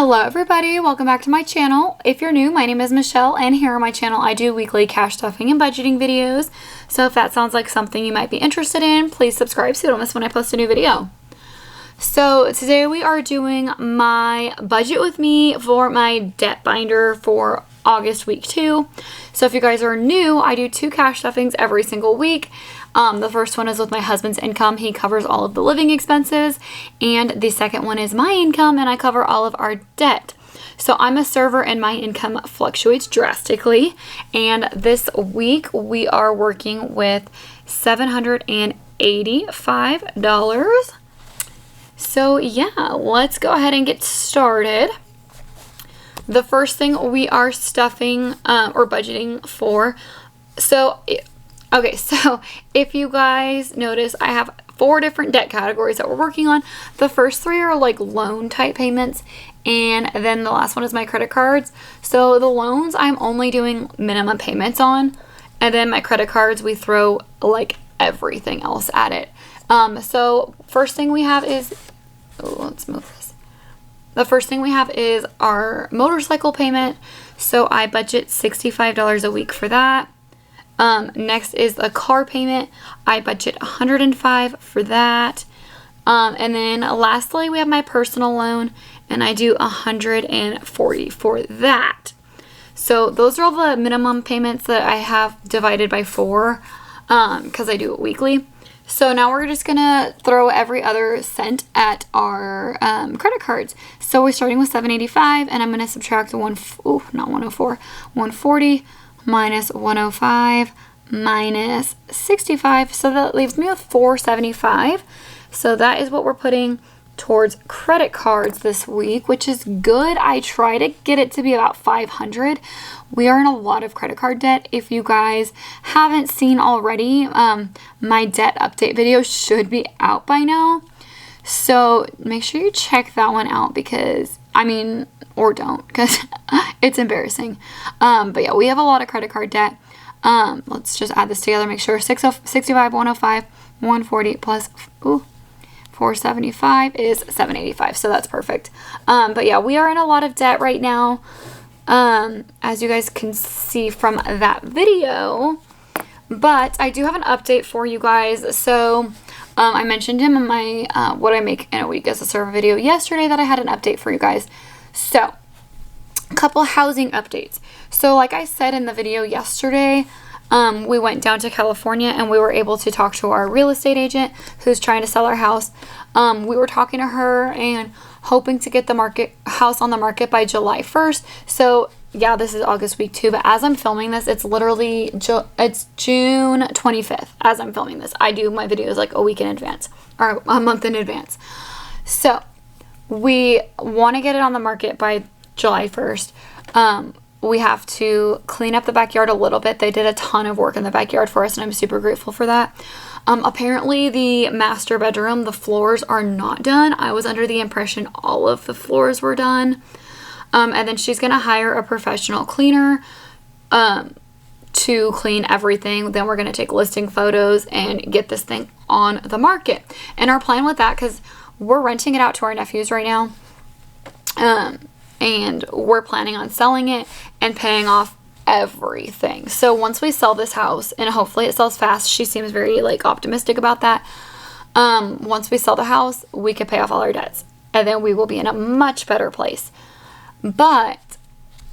Hello everybody, welcome back to my channel. If you're new, my name is Michelle, and here on my channel I do weekly cash stuffing and budgeting videos. So if that sounds like something you might be interested in, please subscribe so you don't miss when I post a new video. So today we are doing my budget with me for my debt binder for August week 2. So if you guys are new, I do 2 cash stuffings every single week. The first one is with my husband's income. He covers all of the living expenses. And the second one is my income, and I cover all of our debt. So I'm a server and my income fluctuates drastically. And this week we are working with $785. So yeah, let's go ahead and get started. The first thing we are stuffing or budgeting for. So if you guys notice, I have 4 different debt categories that we're working on. The first 3 are like loan type payments, and then the last one is my credit cards. So the loans I'm only doing minimum payments on, and then my credit cards we throw like everything else at it. So first thing we have is, let's move this. The first thing we have is our motorcycle payment. So I budget $65 a week for that. Next is a car payment. I budget $105 for that. And then lastly, we have my personal loan, and I do $140 for that. So those are all the minimum payments that I have divided by 4, because I do it weekly. So now we're just gonna throw every other cent at our credit cards. So we're starting with $785, and I'm gonna subtract 140 minus 105 minus 65. So that leaves me with $475. So that is what we're putting towards credit cards this week, which is good. I try to get it to be about $500. We are in a lot of credit card debt. If you guys haven't seen already, my debt update video should be out by now. So make sure you check that one out, because or don't, because it's embarrassing. But yeah, we have a lot of credit card debt. Let's just add this together. Make sure 65, 105, 140 plus 475 is 785. So that's perfect. But yeah, we are in a lot of debt right now, as you guys can see from that video. But I do have an update for you guys. So I mentioned him in my what I make in a week as a server video yesterday, that I had an update for you guys. So a couple housing updates. So like I said in the video yesterday, we went down to California and we were able to talk to our real estate agent who's trying to sell our house. We were talking to her and hoping to get the house on the market by July 1st. So yeah, this is August week 2, but as I'm filming this, it's literally it's June 25th as I'm filming this. I do my videos like a week in advance or a month in advance. So we want to get it on the market by July 1st. We have to clean up the backyard a little bit. They did a ton of work in the backyard for us, and I'm super grateful for that. Apparently the master bedroom, the floors are not done. I was under the impression all of the floors were done. And then she's going to hire a professional cleaner to clean everything. Then we're going to take listing photos and get this thing on the market. And our plan with that, because we're renting it out to our nephews right now, and we're planning on selling it and paying off everything. So once we sell this house, and hopefully it sells fast, she seems very optimistic about that. Once we sell the house, we can pay off all our debts, and then we will be in a much better place. But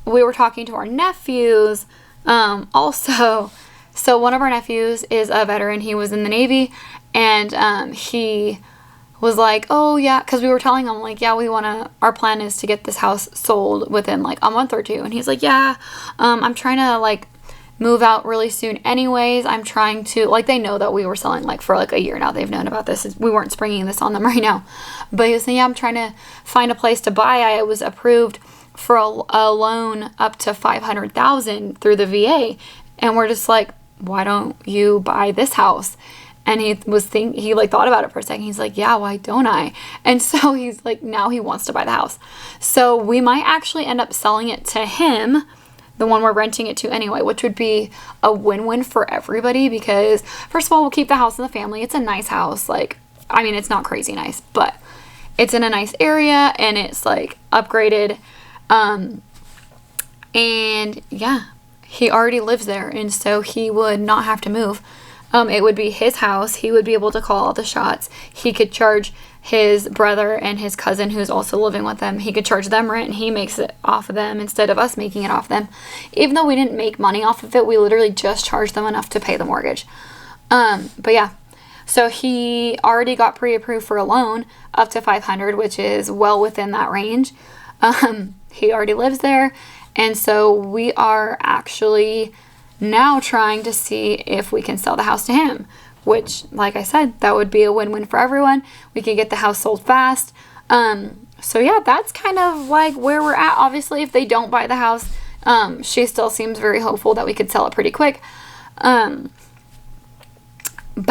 we were talking to our nephews also. So one of our nephews is a veteran. He was in the Navy, and he was like, oh yeah, because we were telling him yeah, our plan is to get this house sold within a month or 2. And he's like, yeah, I'm trying to move out really soon anyways. I'm trying to, they know that we were selling for a year now. They've known about this. We weren't springing this on them right now. But he was saying, yeah, I'm trying to find a place to buy. I was approved for a loan up to $500,000 through the VA. And we're just like, why don't you buy this house? And he thought about it for a second. He's like, yeah, why don't I? And so he's now he wants to buy the house. So we might actually end up selling it to him, the one we're renting it to anyway, which would be a win-win for everybody, because first of all, we'll keep the house in the family. It's a nice house. It's not crazy nice, but it's in a nice area and it's like upgraded. And yeah, he already lives there, and so he would not have to move. It would be his house. He would be able to call all the shots. He could charge his brother and his cousin, who's also living with them, he could charge them rent, and he makes it off of them instead of us making it off them. Even though we didn't make money off of it, we literally just charged them enough to pay the mortgage. But yeah, so he already got pre-approved for a loan up to $500, which is well within that range. He already lives there, and so we are actually now trying to see if we can sell the house to him, which, like I said, that would be a win-win for everyone. We could get the house sold fast. So yeah, that's kind of like where we're at. Obviously, if they don't buy the house, she still seems very hopeful that we could sell it pretty quick. But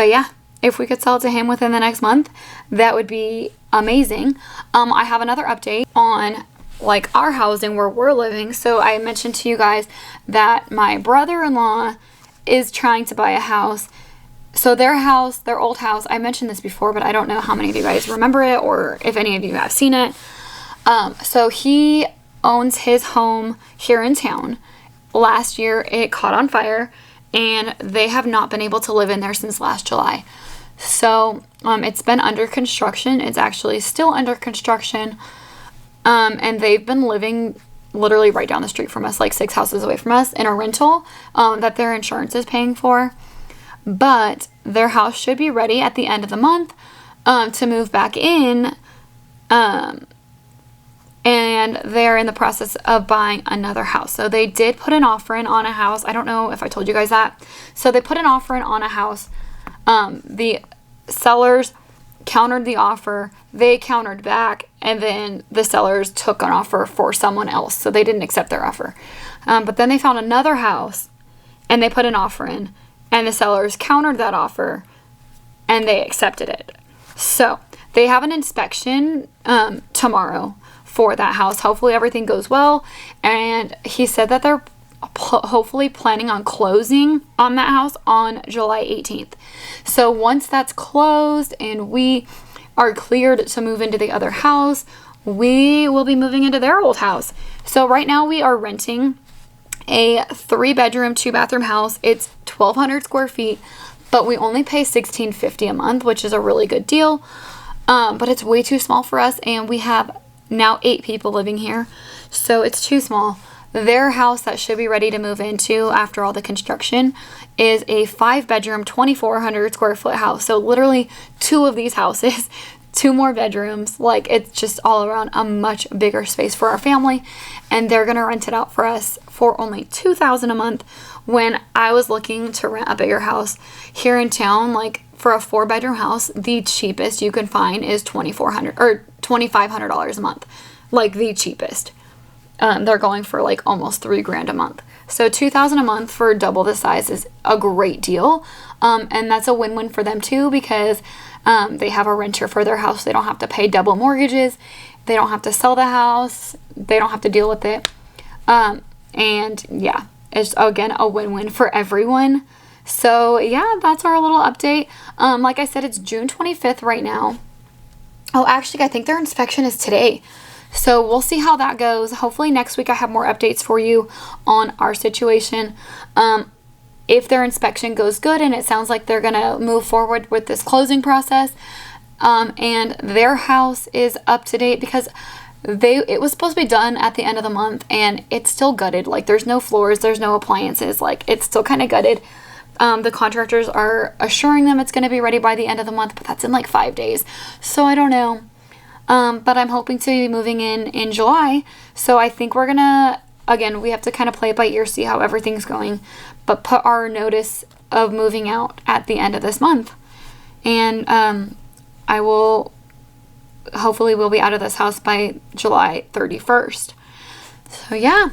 yeah, if we could sell it to him within the next month, that would be amazing. I have another update on like our housing where we're living. So I mentioned to you guys that my brother-in-law is trying to buy a house. So their house, their old house, I mentioned this before, but I don't know how many of you guys remember it or if any of you have seen it. So he owns his home here in town. Last year it caught on fire, and they have not been able to live in there since last July. So it's been under construction. It's actually still under construction. And they've been living literally right down the street from us, like 6 houses away from us, in a rental that their insurance is paying for. But their house should be ready at the end of the month to move back in. And they're in the process of buying another house. So they did put an offer in on a house. I don't know if I told you guys that. So they put an offer in on a house. The sellers countered the offer. They countered back, and then the sellers took an offer for someone else. So they didn't accept their offer. But then they found another house, and they put an offer in, and the sellers countered that offer, and they accepted it. So they have an inspection tomorrow for that house. Hopefully everything goes well. And he said that they're hopefully planning on closing on that house on July 18th. So once that's closed and we are cleared to move into the other house, we will be moving into their old house. So right now we are renting a 3-bedroom, 2-bathroom house. It's 1,200 square feet, but we only pay $1,650 a month, which is a really good deal. But it's way too small for us, and we have now 8 people living here, so it's too small. Their house that should be ready to move into after all the construction is a 5-bedroom, 2,400 square foot house. So literally 2 of these houses, 2 more bedrooms. Like, it's just all around a much bigger space for our family. And they're going to rent it out for us for only $2,000 a month. When I was looking to rent a bigger house here in town, like for a 4-bedroom house, the cheapest you can find is $2,400 or $2,500 a month. Like, the cheapest. They're going for like almost $3,000 a month. So $2,000 a month for double the size is a great deal. And that's a win-win for them too, because they have a renter for their house. They don't have to pay double mortgages. They don't have to sell the house. They don't have to deal with it. And yeah, it's again a win-win for everyone. So yeah, that's our little update. Like I said, it's June 25th right now. Oh, actually, I think their inspection is today. So we'll see how that goes. Hopefully next week I have more updates for you on our situation. If their inspection goes good and it sounds like they're going to move forward with this closing process, and their house is up to date, because it was supposed to be done at the end of the month and it's still gutted. Like, there's no floors, there's no appliances. Like, it's still kind of gutted. The contractors are assuring them it's going to be ready by the end of the month, but that's in like 5 days. So I don't know. But I'm hoping to be moving in July. So I think we're going to, again, we have to kind of play it by ear, see how everything's going, but put our notice of moving out at the end of this month. And I will, hopefully we'll be out of this house by July 31st. So yeah,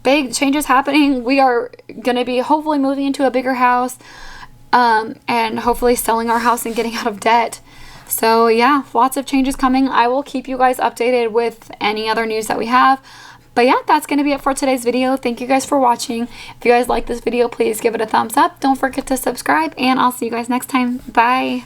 big changes happening. We are going to be hopefully moving into a bigger house, and hopefully selling our house and getting out of debt. So yeah, lots of changes coming. I will keep you guys updated with any other news that we have. But yeah, that's going to be it for today's video. Thank you guys for watching. If you guys like this video, please give it a thumbs up. Don't forget to subscribe, and I'll see you guys next time. Bye.